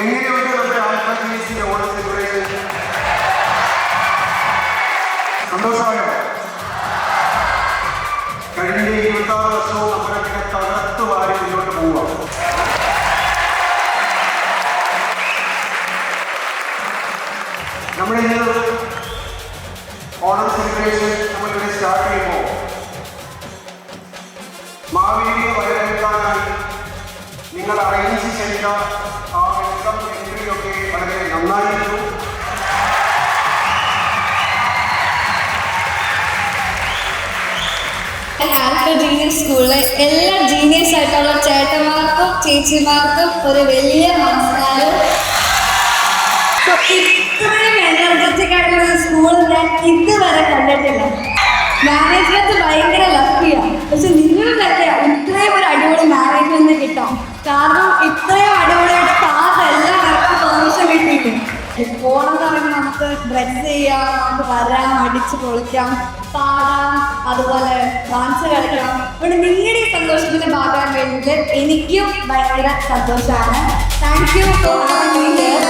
എങ്ങനെയുണ്ട് നമ്മുടെ ആൽഫബറ്റിന്റെ ഓണം സെലിബ്രേഷൻ? സന്തോഷമായോ? കഴിഞ്ഞ 26 വർഷവും നമ്മളൊക്കെ തകർത്തു വാരി മുന്നോട്ട് പോവുക. നമ്മുടെ ഇന്ന് ഓണം സെലിബ്രേഷൻ നമ്മളിവിടെ സ്റ്റാർട്ട് ചെയ്യുമ്പോൾ മാവേലിയെ വരവേൽക്കാനായി നിങ്ങൾ അറേഞ്ച് ചെയ്ത ആ വെൽക്കം എൻട്രിയൊക്കെ വളരെ നന്നായിരുന്നു. ആൽഫ ജൂനിയർ സ്കൂളിലെ എല്ലാ ജീനിയസ് ആയിട്ടുള്ള ചേട്ടന്മാർക്കും ചേച്ചിമാർക്കും ഒരു വലിയ നമസ്കാരം. ഇത്രയും എനർജറ്റിക് ആയിട്ടുള്ള സ്കൂൾ ഞാൻ ഇതുവരെ കണ്ടിട്ടില്ല. മാനേജ്മെന്റ് ഭയങ്കര ലക്കിയാണ്. പക്ഷെ നിങ്ങൾക്കൊക്കെ ഇത്രയും ഒരു അടിപൊളി മാനേജ്മെന്റ് കിട്ടാം. കാരണം ഇത്രയും അടിപൊളിയായിട്ട് ക്ലാസ് എല്ലാവർക്കും പെർമിഷൻ കിട്ടിയിട്ടുണ്ട്. ഓണം പറയുമ്പോൾ നമുക്ക് ഡ്രസ് ചെയ്യാം, നമുക്ക് വരാം, അടിച്ച് പൊളിക്കാം, പാടാം, അതുപോലെ ഡാൻസ് കളിക്കാം. ഇവിടെ നിങ്ങളുടെ ഈ സന്തോഷത്തിന്റെ ഭാഗമാകാൻ വേണ്ടിയിട്ട് എനിക്കും ഭയങ്കര സന്തോഷമാണ്. Thank you for having me here.